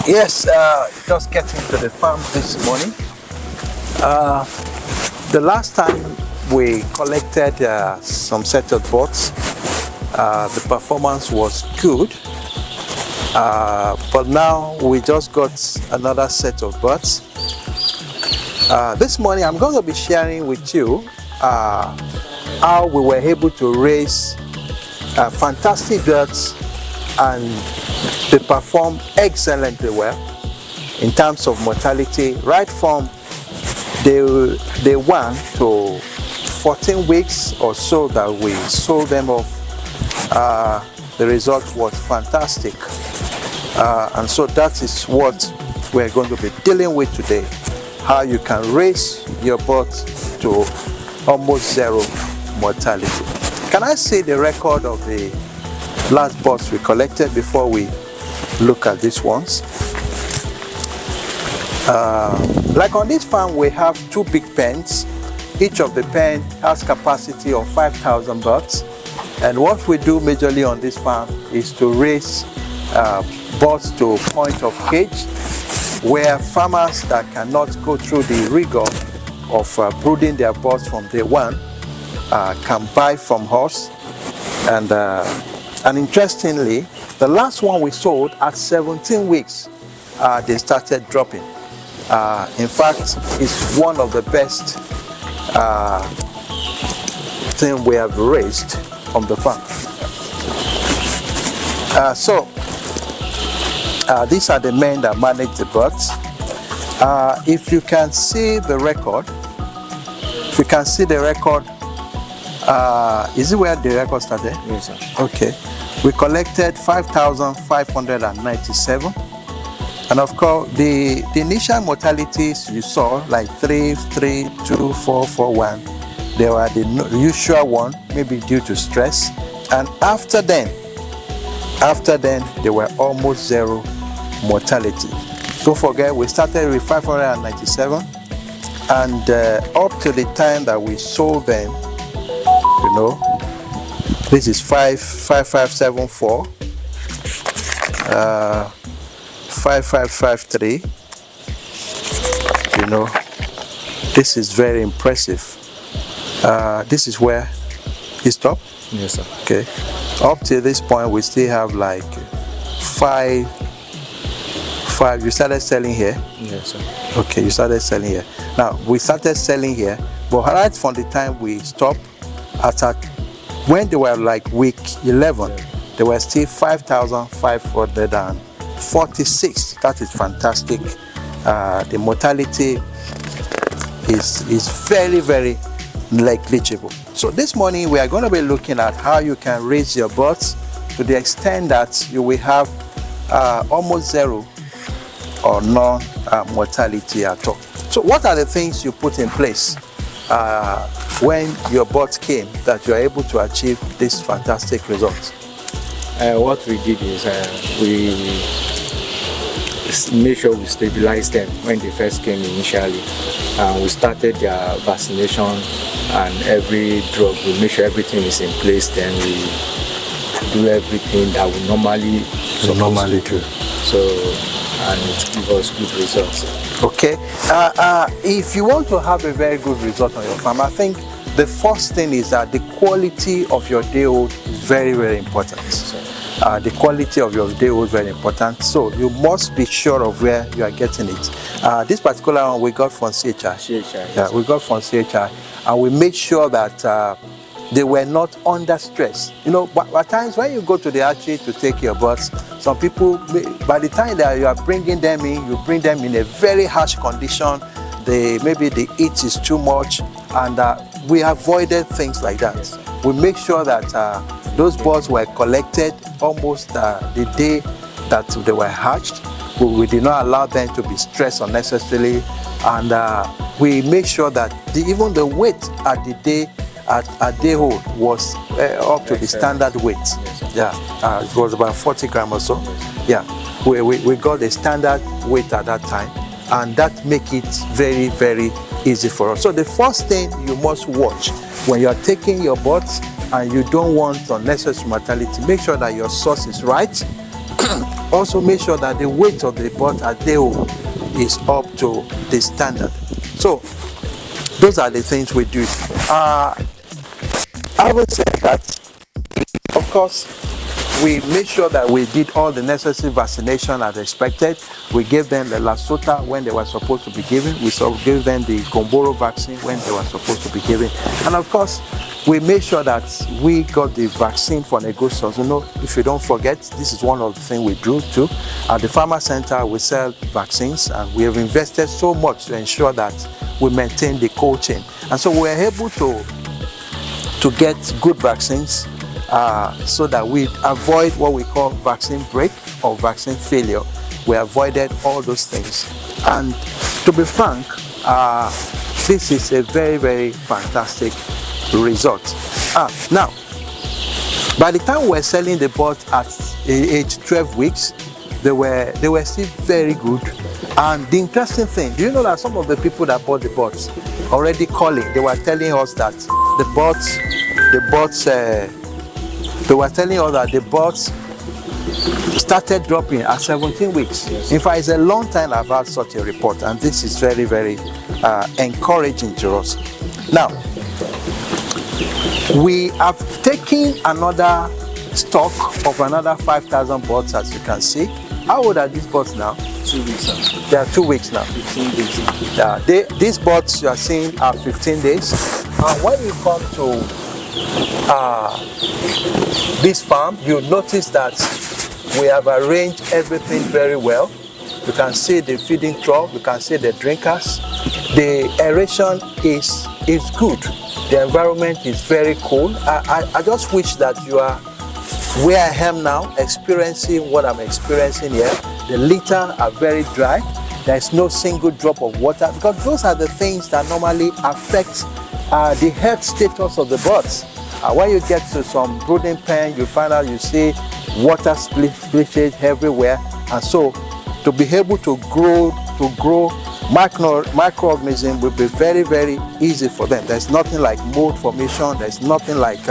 Yes, just getting to the farm this morning. The last time we collected some set of bots, the performance was good. But now we just got another set of bots. This morning I'm going to be sharing with you how we were able to raise fantastic birds, and they perform excellently well in terms of mortality, right from day 1 to 14 weeks or so that we sold them off. The result was fantastic, and so that is what we're going to be dealing with today: how you can raise your bird to almost zero mortality. Can I see the record of the last birds we collected before we look at these ones? Like on this farm, we have 2 big pens. Each of the pen has capacity of 5,000 birds. And what we do majorly on this farm is to raise birds to a point of cage, where farmers that cannot go through the rigor of brooding their birds from day 1 can buy from us. And interestingly, the last one we sold at 17 weeks, they started dropping. In fact, it's one of the best thing we have raised on the farm. These are the men that manage the birds. If you can see the record, is it where the record started? Yes, sir. Okay. We collected 5,597. And of course, the initial mortalities you saw, like 3, 3, 2, 4, 4, 1, they were the usual one, maybe due to stress. And after then, they were almost zero mortality. Don't forget, we started with 597, and up to the time that we sold them, you know, this is 5574, 5553. You know, this is very impressive. This is where it stopped. Yes, sir. Okay. Up to this point, we still have like 5. You started selling here. Yes, sir. Okay, you started selling here. Now we started selling here, but right from the time we stopped, when they were like week 11, they were still 5,546. That is fantastic. The mortality is very, very negligible. So this morning we are going to be looking at how you can raise your birds to the extent that you will have almost zero or no mortality at all. So what are the things you put in place when your birds came that you are able to achieve this fantastic result? What we did is we made sure we stabilized them when they first came initially. We started their vaccination and every drug. We make sure everything is in place. Then we do everything that we normally do. So, and it gives us good results. Okay. If you want to have a very good result on your farm, I think the first thing is that the quality of your day-old is very, very important. The quality of your day-old is very important. So you must be sure of where you are getting it. This particular one we got from CHI. Yes. We got from CHI, and we made sure that they were not under stress. You know, but at times when you go to the hatchery to take your birds, some people, by the time that you are bringing them in, you bring them in a very harsh condition. Maybe the heat is too much, and we avoided things like that. Yes, we make sure that those birds were collected almost the day that they were hatched. We did not allow them to be stressed unnecessarily, and we make sure that even the weight at the day day old was up to the standard weight. Yes, it was about 40 grams or so. Yeah, we got the standard weight at that time, and that make it very, very easy for us. So the first thing you must watch when you are taking your birds and you don't want unnecessary mortality, make sure that your source is right. also make sure that the weight of the birds at day old is up to the standard. So those are the things we do. Having said that, of course, we made sure that we did all the necessary vaccination as expected. We gave them the Lasota when they were supposed to be given. We gave them the Gomboro vaccine when they were supposed to be given. And of course, we made sure that we got the vaccine for negotiators. You know, if you don't forget, this is one of the things we do too. At the Farmer Center, we sell vaccines, and we have invested so much to ensure that we maintain the cold chain. And so we were able to get good vaccines so that we avoid what we call vaccine break or vaccine failure. We avoided all those things. And to be frank, this is a very, very fantastic result. Now, by the time we were selling the birds at age 12 weeks, they were still very good. And the interesting thing, do you know that some of the people that bought the birds already calling, they were telling us that the birds, they were telling us that the birds started dropping at 17 weeks. Yes. In fact, it's a long time I've had such a report, and this is very, very encouraging to us. Now, we have taken another stock of another 5,000 birds, as you can see. How old are these birds now? 2 weeks now. They are 2 weeks now. 15 days. These birds you are seeing are 15 days. When you come to this farm, you'll notice that we have arranged everything very well. You can see the feeding trough, you can see the drinkers. The aeration is good. The environment is very cool. I just wish that you are where I am now, experiencing what I'm experiencing here. The litter are very dry. There is no single drop of water, because those are the things that normally affect the health status of the birds. When you get to some brooding pen, you find out you see water splashage everywhere, and so to be able to grow microorganisms will be very, very easy for them. There's nothing like mold formation. There's nothing like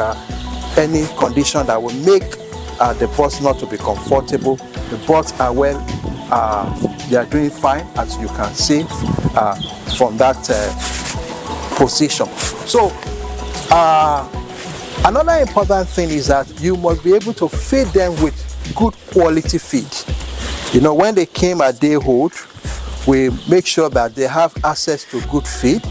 any condition that will make the birds not to be comfortable. The birds are well, they are doing fine, as you can see from that position. So another important thing is that you must be able to feed them with good quality feed. You know, when they came at day old, we make sure that they have access to good feed.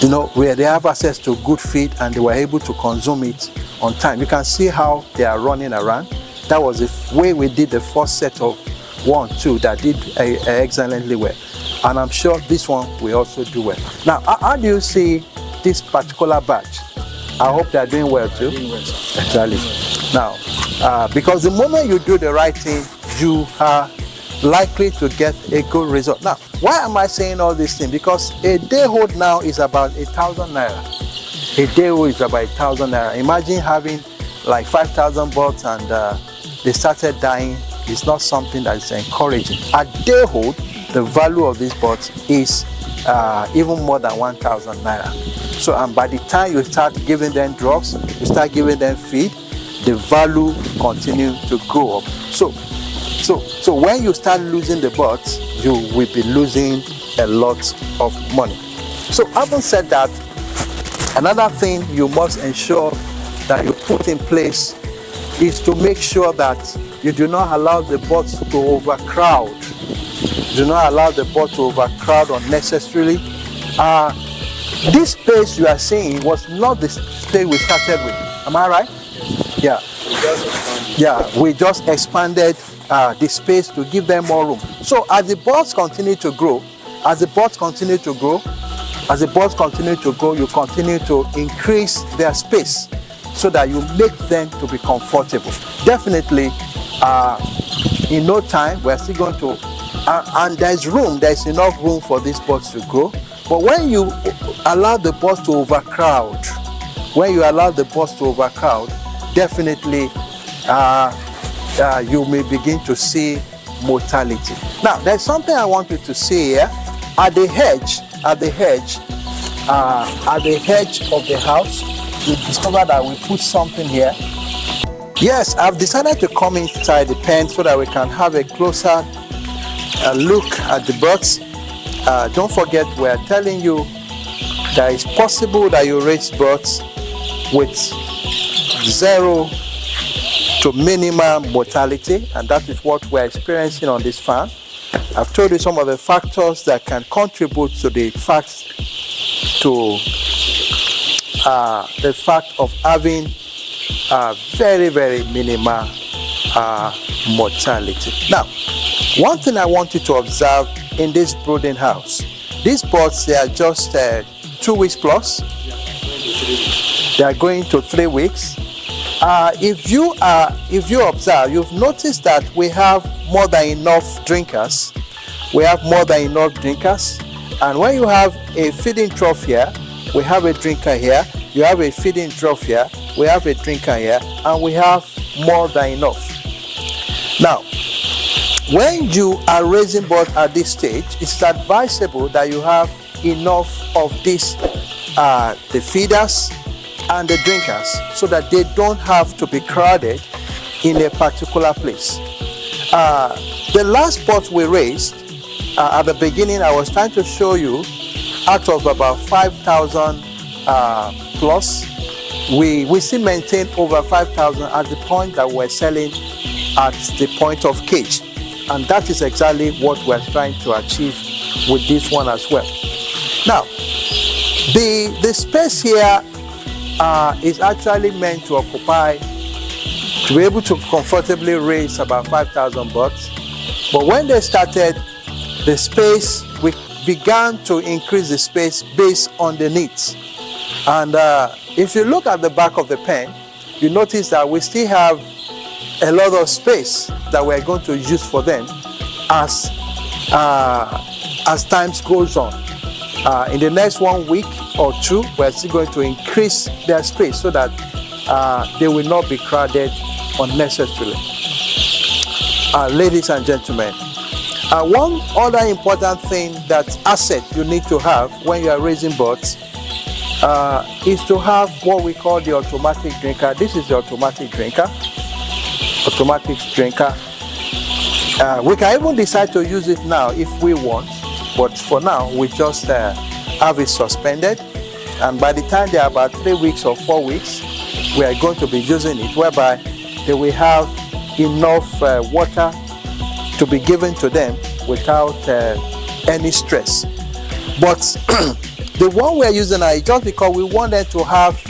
You know, where they have access to good feed and they were able to consume it on time. You can see how they are running around. That was the way we did the first set of 1, 2 that did excellently well. And I'm sure this one will also do well. Now, how do you see this particular batch? I hope they are doing well too. Doing well, sir. Exactly. Now, because the moment you do the right thing, you are likely to get a good result. Now, why am I saying all these things? Because a day old now is about 1,000 naira. A day old is about 1,000 naira. Imagine having like 5,000 birds and they started dying. It's not something that is encouraging. At day old, the value of these birds is even more than 1,000 naira. So, and by the time you start giving them drugs, you start giving them feed, the value continues to go up. So when you start losing the birds, you will be losing a lot of money. So having said that, another thing you must ensure that you put in place is to make sure that you do not allow the birds to overcrowd. Do not allow the birds to overcrowd unnecessarily. This space you are seeing was not the space we started with. Am I right? Yeah. Yeah, we just expanded the space to give them more room. So as the birds continue to grow, you continue to increase their space so that you make them to be comfortable. Definitely, in no time, we're still going to, and there's enough room for these birds to grow. But when you allow the birds to overcrowd, definitely you may begin to see mortality. Now, there's something I want you to see here. At the edge of the house, you discover that we put something here. Yes, I've decided to come inside the pen so that we can have a closer look at the birds. Don't forget, we're telling you that it's possible that you raise birds with zero to minimal mortality, and that is what we're experiencing on this farm. I've told you some of the factors that can contribute to the fact of having very, very minimal mortality. Now, one thing I want you to observe in this brooding house, these birds, they are just 2 weeks plus. They are going to 3 weeks. If you observe, you've noticed that we have more than enough drinkers. And when you have a feeding trough here, we have a drinker here. You have a feeding trough here. We have a drinker here, and we have more than enough. Now, when you are raising birds at this stage, it's advisable that you have enough of these, the feeders and the drinkers, so that they don't have to be crowded in a particular place. The last pot we raised, at the beginning, I was trying to show you, out of about 5,000 plus, we still maintain over 5,000 at the point that we're selling at the point of cage. And that is exactly what we're trying to achieve with this one as well. Now, the space here is actually meant to occupy, to be able to comfortably raise about 5,000 birds. But when they started the space, we began to increase the space based on the needs. And if you look at the back of the pen, you notice that we still have a lot of space that we're going to use for them as times goes on. In the next 1 week or two, we're still going to increase their space so that they will not be crowded unnecessarily. Ladies and gentlemen, one other important thing, that asset you need to have when you are raising birds is to have what we call the automatic drinker. This is the automatic drinker. We can even decide to use it now if we want, but for now we just have it suspended, and by the time they are about 3 weeks or 4 weeks, we are going to be using it, whereby they will have enough water to be given to them without any stress. But the one we are using now is just because we want them to have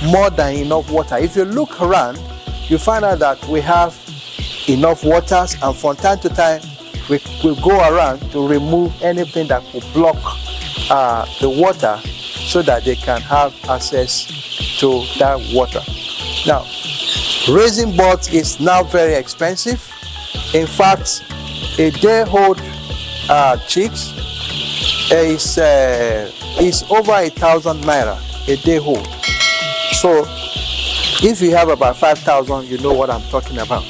more than enough water. If you look around, you find out that we have enough waters, and from time to time we go around to remove anything that could block the water, so that they can have access to that water. Now, raising birds is now very expensive. In fact, a day-old chicks is over 1,000 naira a day-old. So if you have about 5,000, you know what I'm talking about.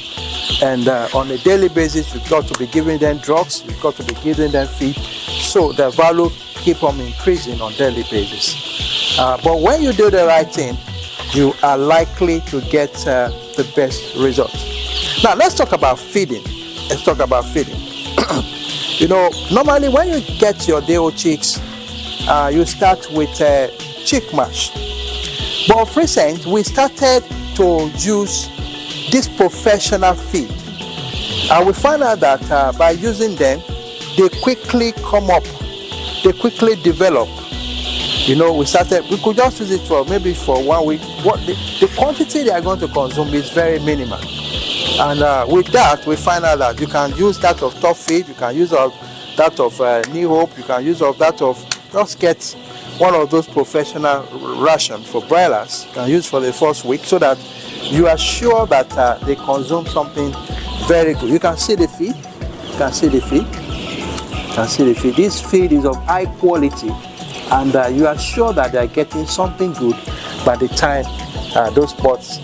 And on a daily basis, you've got to be giving them drugs, you've got to be giving them feed, so the value keep on increasing on daily basis. But when you do the right thing, you are likely to get the best results. Now let's talk about feeding. You know, normally when you get your day-old chicks, you start with chick mash. But of recent, we started to use this professional feed. And we find out that by using them, they quickly come up, they quickly develop. You know, we could just use it for maybe for 1 week. The quantity they are going to consume is very minimal. And with that, we find out that you can use that of top feed, you can use that of New Hope, you can use that of, just get one of those professional ration for broilers, you can use for the first week, so that you are sure that they consume something very good. You can see the feed, This feed is of high quality, and you are sure that they are getting something good by the time those pots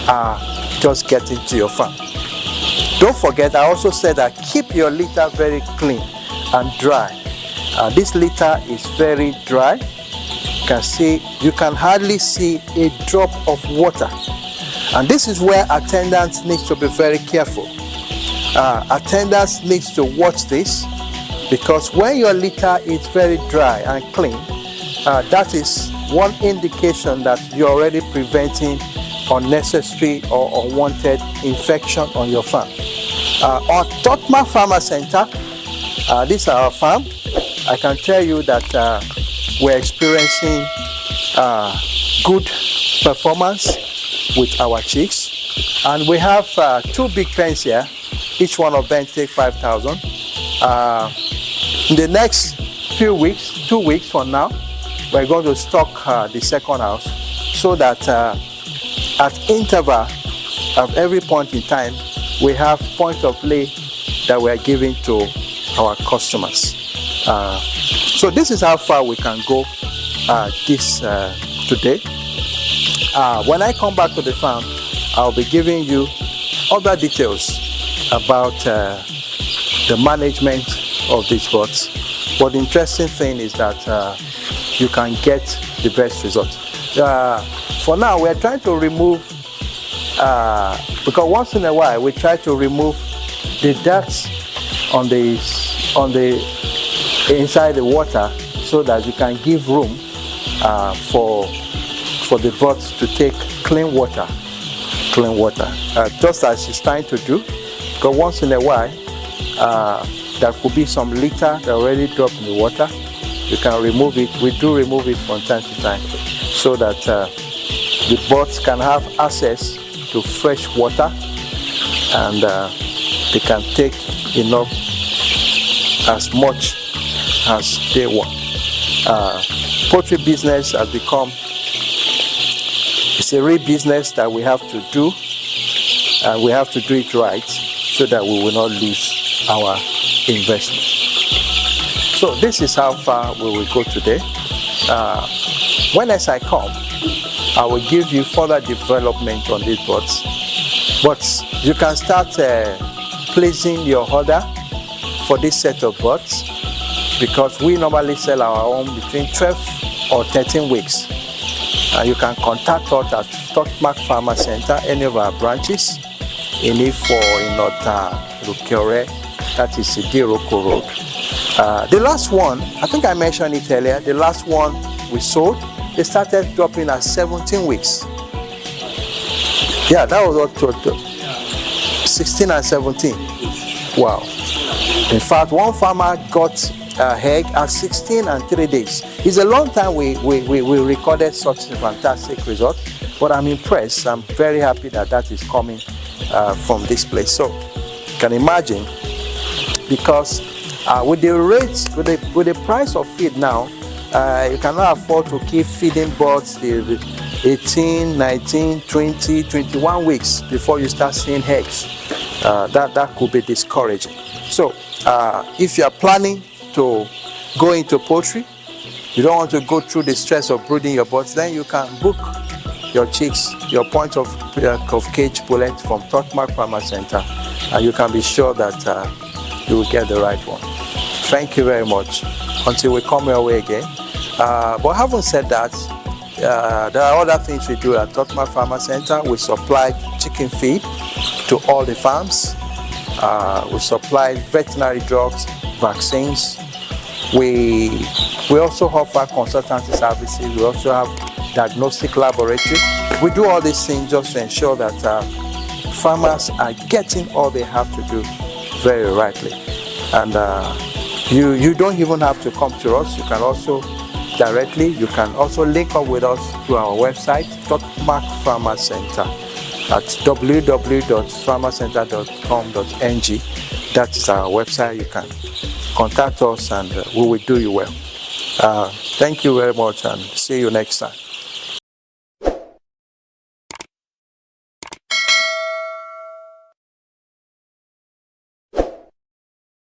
are just getting to your farm. Don't forget, I also said that keep your litter very clean and dry. This litter is very dry. You can hardly see a drop of water. And this is where attendants need to be very careful. Attendants need to watch this, because when your litter is very dry and clean, that is one indication that you're already preventing unnecessary or unwanted infection on your farm. On Totmark Farmer Center, this is our farm. I can tell you that we're experiencing good performance with our chicks, and we have 2 big pens here. Each one of them take 5,000. In the next few weeks, 2 weeks from now, we're going to stock the second house, so that at interval of every point in time, we have point of lay that we are giving to our customers. So this is how far we can go today. When I come back to the farm, I'll be giving you other details about the management of these birds. But the interesting thing is that you can get the best result. For now, we're trying to remove, because once in a while we try to remove the dirt on the inside the water, so that you can give room for the birds to take clean water, just as she's trying to do. Because once in a while, there could be some litter that already dropped in the water. You can remove it. We do remove it from time to time, so that the birds can have access to fresh water, and they can take enough, as much as they want. Poultry business has become, it's a real business that we have to do, and we have to do it right, so that we will not lose our investment. So this is how far we will go today. When as I come, I will give you further development on these birds. But you can start placing your order for this set of birds, because we normally sell our own between 12 or 13 weeks. You can contact us at Totmark Farmer Center, any of our branches, in Ifo, in Ota, Lukore, that is Idiroko Road. The last one, I think I mentioned it earlier, the last one we sold, they started dropping at 17 weeks. Yeah, that was up to 16 and 17. Wow. In fact, one farmer got a egg at 16 and 3 days. It's a long time we recorded such a fantastic result, but I'm impressed. I'm very happy that that is coming from this place. So you can imagine, because with the rates, with the price of feed now, you cannot afford to keep feeding birds the 18, 19, 20, 21 weeks before you start seeing eggs. That could be discouraging. So if you are planning to go into poultry, you don't want to go through the stress of brooding your birds, then you can book your chicks, your point of cage pullet from Totmark Farmer Center, and you can be sure that you will get the right one. Thank you very much. Until we come your way again. But having said that, there are other things we do at Totmark Farmer Center. We supply chicken feed to all the farms. We supply veterinary drugs, vaccines. We also offer consultancy services. We also have diagnostic laboratory. We do all these things just to ensure that farmers are getting all they have to do very rightly. And you don't even have to come to us. You can also directly, you can also link up with us through our website, Totmark Farmer Center, at www.farmercenter.com.ng. That is our website. You can contact us, and we will do you well. Thank you very much, and see you next time.